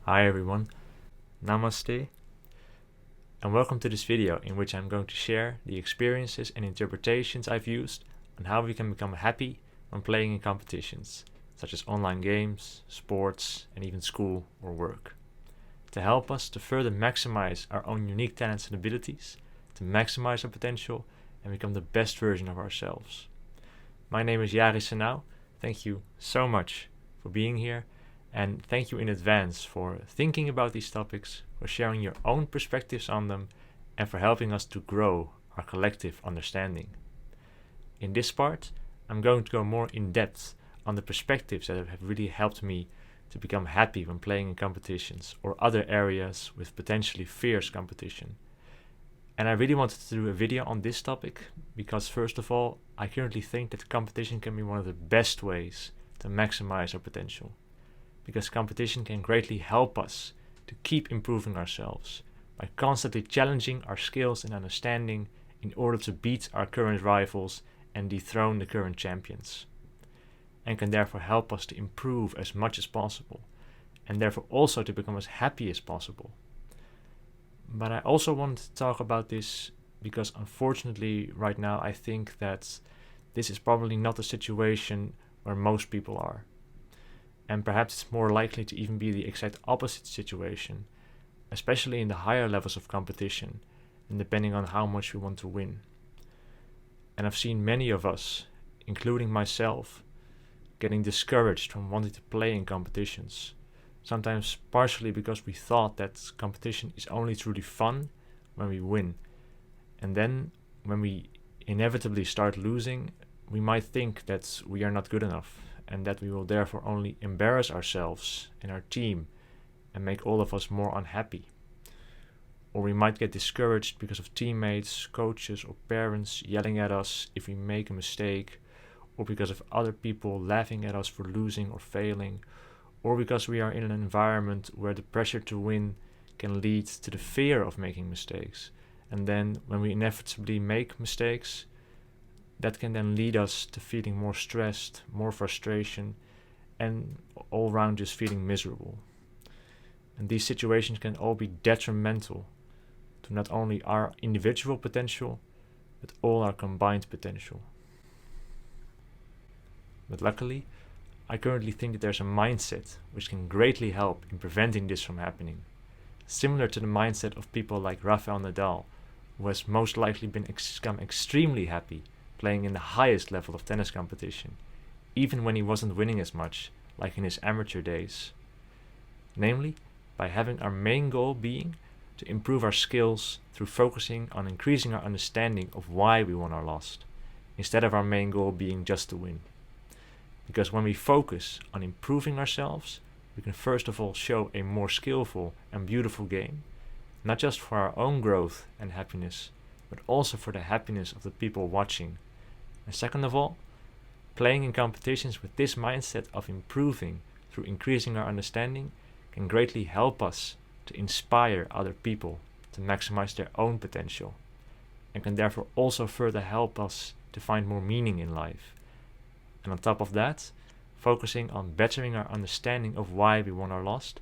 Hi everyone, Namaste, and welcome to this video in which I'm going to share the experiences and interpretations I've used on how we can become happy when playing in competitions, such as online games, sports, and even school or work, to help us to further maximize our own unique talents and abilities, to maximize our potential and become the best version of ourselves. My name is jari'sTotelos. Thank you so much for being here. And thank you in advance for thinking about these topics, for sharing your own perspectives on them, and for helping us to grow our collective understanding. In this part, I'm going to go more in depth on the perspectives that have really helped me to become happy when playing in competitions or other areas with potentially fierce competition. And I really wanted to do a video on this topic because, first of all, I currently think that competition can be one of the best ways to maximize our potential, because competition can greatly help us to keep improving ourselves by constantly challenging our skills and understanding in order to beat our current rivals and dethrone the current champions, and can therefore help us to improve as much as possible, and therefore also to become as happy as possible. But I also want to talk about this because unfortunately right now I think that this is probably not a situation where most people are. And perhaps it's more likely to even be the exact opposite situation, especially in the higher levels of competition and depending on how much we want to win. And I've seen many of us, including myself, getting discouraged from wanting to play in competitions, sometimes partially because we thought that competition is only truly fun when we win. And then when we inevitably start losing, we might think that we are not good enough, and that we will therefore only embarrass ourselves and our team and make all of us more unhappy. Or we might get discouraged because of teammates, coaches, or parents yelling at us if we make a mistake, or because of other people laughing at us for losing or failing, or because we are in an environment where the pressure to win can lead to the fear of making mistakes. And then when we inevitably make mistakes, that can then lead us to feeling more stressed, more frustration, and all around just feeling miserable. And these situations can all be detrimental to not only our individual potential, but all our combined potential. But luckily, I currently think that there's a mindset which can greatly help in preventing this from happening, similar to the mindset of people like Rafael Nadal, who has most likely become extremely happy playing in the highest level of tennis competition, even when he wasn't winning as much, like in his amateur days. Namely, by having our main goal being to improve our skills through focusing on increasing our understanding of why we won or lost, instead of our main goal being just to win. Because when we focus on improving ourselves, we can first of all show a more skillful and beautiful game, not just for our own growth and happiness, but also for the happiness of the people watching. And second of all, playing in competitions with this mindset of improving through increasing our understanding can greatly help us to inspire other people to maximize their own potential, and can therefore also further help us to find more meaning in life. And on top of that, focusing on bettering our understanding of why we won or lost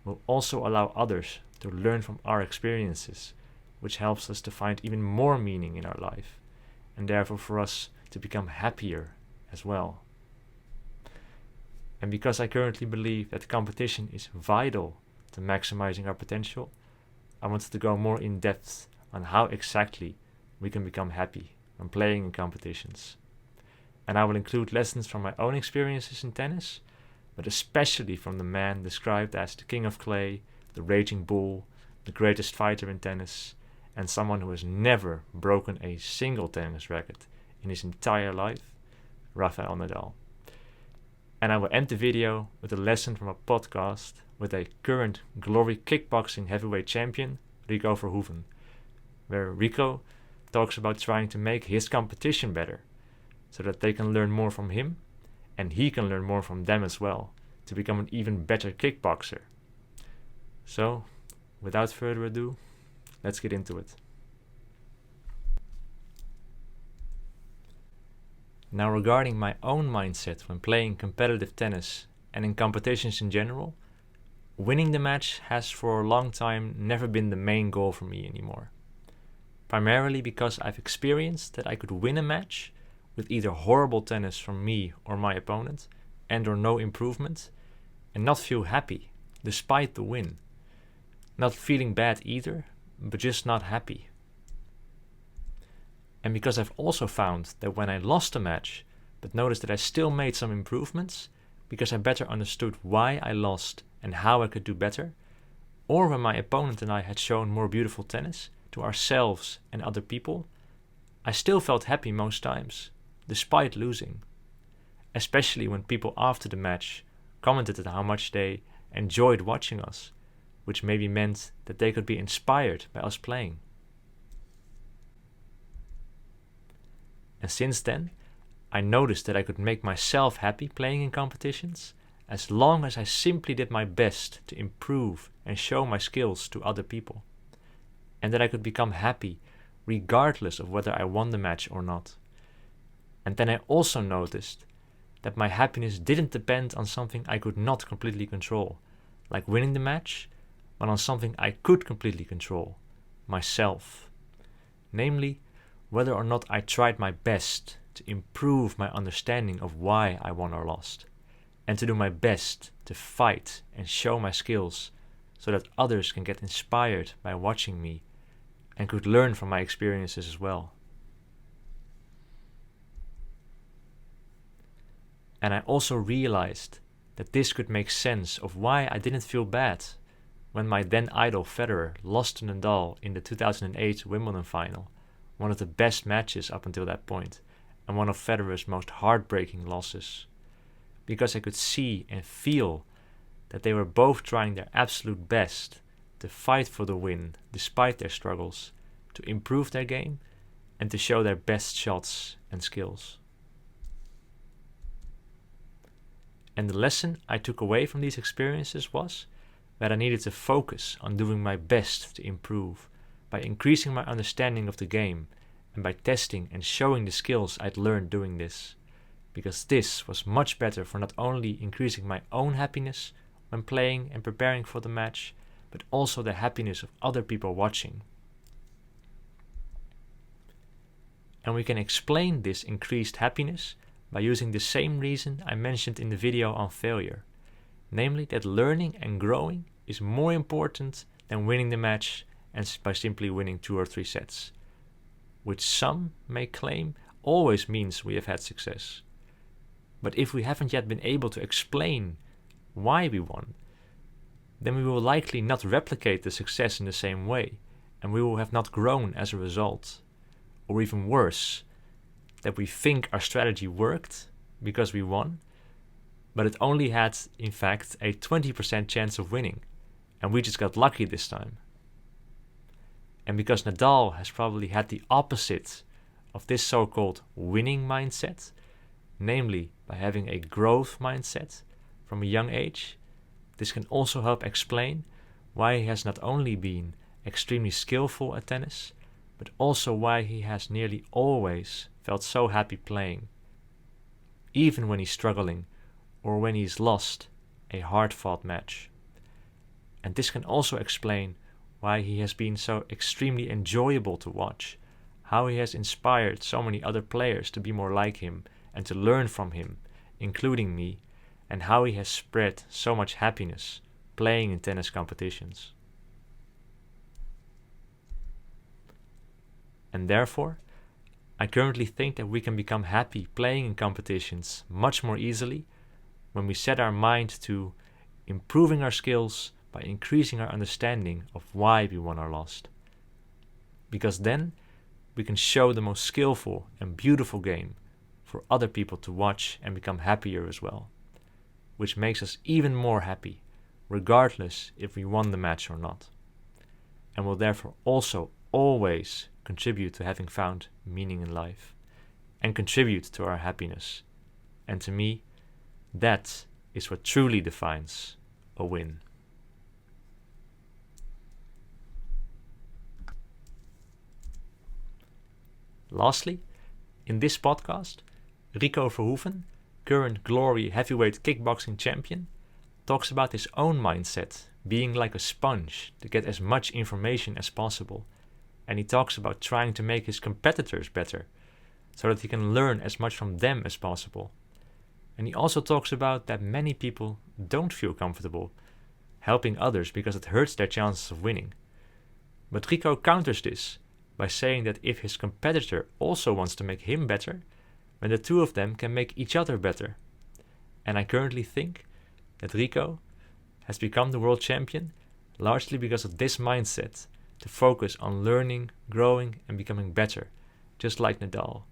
will also allow others to learn from our experiences, which helps us to find even more meaning in our life, and therefore for us to become happier as well. And because I currently believe that competition is vital to maximizing our potential, I wanted to go more in depth on how exactly we can become happy when playing in competitions. And I will include lessons from my own experiences in tennis, but especially from the man described as the king of clay, the raging bull, the greatest fighter in tennis, and someone who has never broken a single tennis racket in his entire life, Rafael Nadal. And I will end the video with a lesson from a podcast with a current glory kickboxing heavyweight champion, Rico Verhoeven, where Rico talks about trying to make his competition better, so that they can learn more from him, and he can learn more from them as well, to become an even better kickboxer. So, without further ado, let's get into it. Now, regarding my own mindset when playing competitive tennis and in competitions in general, winning the match has for a long time never been the main goal for me anymore. Primarily because I've experienced that I could win a match with either horrible tennis from me or my opponent and or no improvement and not feel happy despite the win. Not feeling bad either, but just not happy. And because I've also found that when I lost a match, but noticed that I still made some improvements, because I better understood why I lost and how I could do better, or when my opponent and I had shown more beautiful tennis to ourselves and other people, I still felt happy most times, despite losing. Especially when people after the match commented on how much they enjoyed watching us, which maybe meant that they could be inspired by us playing. And since then, I noticed that I could make myself happy playing in competitions as long as I simply did my best to improve and show my skills to other people. And that I could become happy regardless of whether I won the match or not. And then I also noticed that my happiness didn't depend on something I could not completely control, like winning the match, but on something I could completely control, myself. Namely, whether or not I tried my best to improve my understanding of why I won or lost, and to do my best to fight and show my skills so that others can get inspired by watching me and could learn from my experiences as well. And I also realized that this could make sense of why I didn't feel bad when my then idol Federer lost to Nadal in the 2008 Wimbledon final, one of the best matches up until that point, and one of Federer's most heartbreaking losses. Because I could see and feel that they were both trying their absolute best to fight for the win despite their struggles, to improve their game, and to show their best shots and skills. And the lesson I took away from these experiences was that I needed to focus on doing my best to improve by increasing my understanding of the game and by testing and showing the skills I'd learned doing this, because this was much better for not only increasing my own happiness when playing and preparing for the match, but also the happiness of other people watching. And we can explain this increased happiness by using the same reason I mentioned in the video on failure, namely that learning and growing is more important than winning the match and by simply winning 2 or 3 sets, which some may claim always means we have had success. But if we haven't yet been able to explain why we won, then we will likely not replicate the success in the same way, and we will have not grown as a result. Or even worse, that we think our strategy worked because we won, but it only had, in fact, a 20% chance of winning, and we just got lucky this time. And because Nadal has probably had the opposite of this so-called winning mindset, namely by having a growth mindset from a young age, this can also help explain why he has not only been extremely skillful at tennis, but also why he has nearly always felt so happy playing, even when he's struggling or when he's lost a hard-fought match. And this can also explain why he has been so extremely enjoyable to watch, how he has inspired so many other players to be more like him and to learn from him, including me, and how he has spread so much happiness playing in tennis competitions. And therefore, I currently think that we can become happy playing in competitions much more easily when we set our mind to improving our skills by increasing our understanding of why we won or lost. Because then we can show the most skillful and beautiful game for other people to watch and become happier as well, which makes us even more happy, regardless if we won the match or not, and will therefore also always contribute to having found meaning in life and contribute to our happiness. And to me, that is what truly defines a win. Lastly, in this podcast, Rico Verhoeven, current Glory heavyweight kickboxing champion, talks about his own mindset, being like a sponge to get as much information as possible. And he talks about trying to make his competitors better, so that he can learn as much from them as possible. And he also talks about that many people don't feel comfortable helping others because it hurts their chances of winning. But Rico counters this by saying that if his competitor also wants to make him better, then the two of them can make each other better. And I currently think that Rico has become the world champion largely because of this mindset to focus on learning, growing and becoming better, just like Nadal.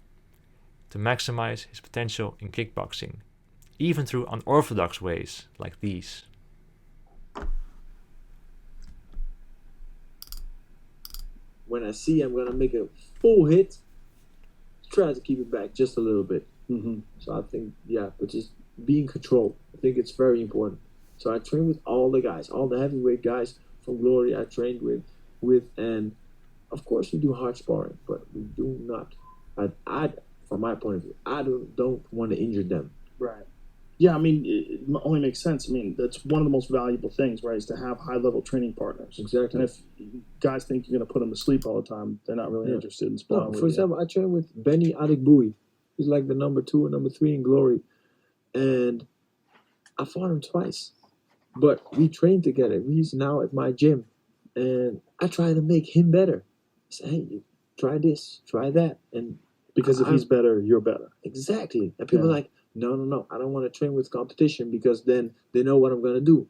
To maximize his potential in kickboxing, even through unorthodox ways like these. When I see I'm going to make a full hit, try to keep it back just a little bit. So I think, but just be in control. I think it's very important. So I train with all the guys, all the heavyweight guys from Glory I trained with, and of course we do hard sparring, but we do not, I from my point of view, I don't want to injure them. Right. Yeah, I mean, it only makes sense. I mean, that's one of the most valuable things, right, is to have high-level training partners. Exactly. And if guys think you're going to put them to sleep all the time, they're not really interested in sparring with For example, I train with Benny Adikbui. He's like the number 2 and number 3 in Glory. And I fought him twice. But we train together. He's now at my gym. And I try to make him better. I say, hey, try this, try that. And because if he's better, you're better. Exactly. And people are like, no, I don't want to train with competition because then they know what I'm going to do.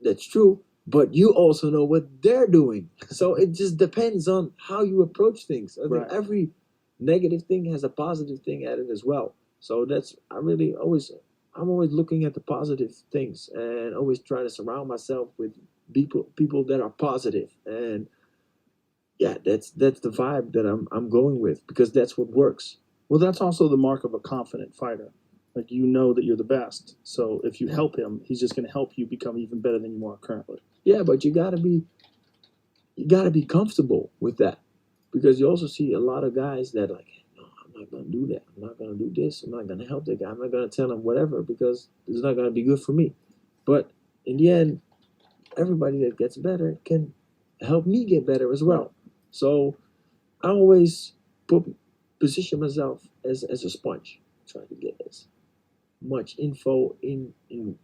That's true, but you also know what they're doing. So it just depends on how you approach things. I think every negative thing has a positive thing at it as well. So I'm always looking at the positive things and always try to surround myself with people that are positive. And that's the vibe that I'm going with because that's what works. Well, that's also the mark of a confident fighter. Like, you know that you're the best. So if you help him, he's just going to help you become even better than you are currently. Yeah, but you gotta be comfortable with that. Because you also see a lot of guys that like, no, I'm not gonna do that. I'm not gonna do this. I'm not gonna help that guy. I'm not gonna tell him whatever because it's not gonna be good for me. But in the end, everybody that gets better can help me get better as well. So I always position myself as a sponge, try to get as much info in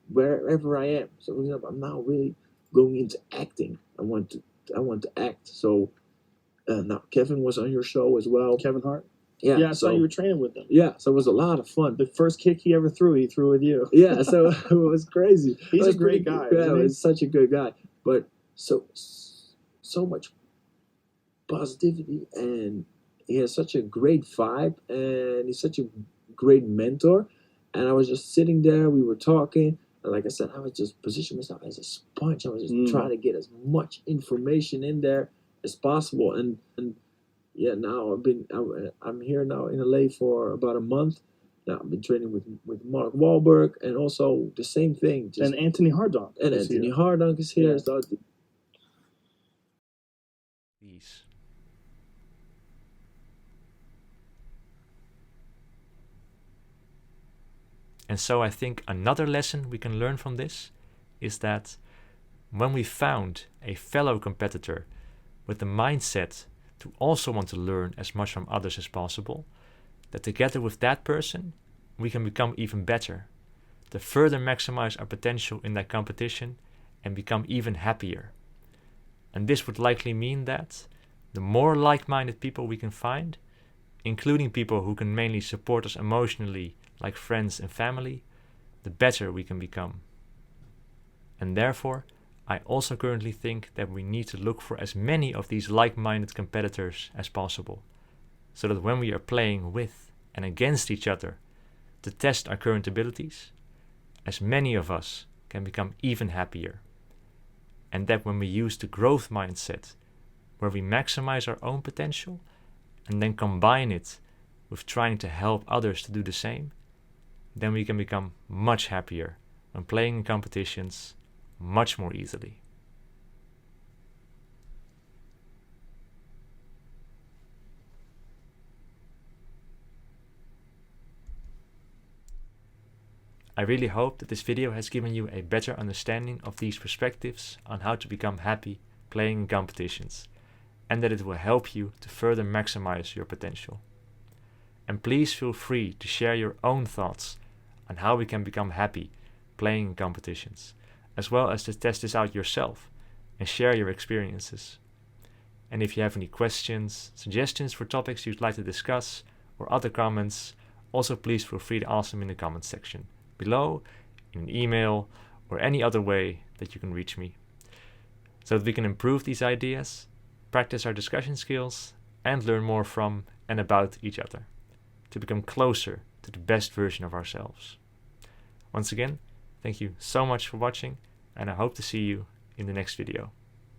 wherever I am. So for example, I'm now really going into acting. I want to act. So now Kevin was on your show as well. Kevin Hart? Yeah, I saw you were training with him. Yeah, so it was a lot of fun. The first kick he ever threw, he threw with you. Yeah, so it was crazy. He's a great guy. Yeah, he's such a good guy. But so much positivity, and he has such a great vibe, and he's such a great mentor. And I was just sitting there, we were talking, and like I said, I was just positioning myself as a sponge. I was just trying to get as much information in there as possible. And now I'm here now in LA for about a month. Now I've been training with Mark Wahlberg, and also the same thing. And Anthony Hardonk. And Anthony Hardonk is here. So These. And so I think another lesson we can learn from this is that when we found a fellow competitor with the mindset to also want to learn as much from others as possible, that together with that person, we can become even better, to further maximize our potential in that competition and become even happier. And this would likely mean that the more like-minded people we can find, including people who can mainly support us emotionally like friends and family, the better we can become. And therefore, I also currently think that we need to look for as many of these like-minded competitors as possible, so that when we are playing with and against each other to test our current abilities, as many of us can become even happier. And that when we use the growth mindset, where we maximize our own potential and then combine it with trying to help others to do the same, then we can become much happier when playing in competitions much more easily. I really hope that this video has given you a better understanding of these perspectives on how to become happy playing in competitions, and that it will help you to further maximize your potential. And please feel free to share your own thoughts on how we can become happy playing in competitions, as well as to test this out yourself and share your experiences. And if you have any questions, suggestions for topics you'd like to discuss, or other comments, also please feel free to ask them in the comments section below, in an email, or any other way that you can reach me, so that we can improve these ideas, practice our discussion skills, and learn more from and about each other, to become closer to the best version of ourselves. Once again, thank you so much for watching, and I hope to see you in the next video.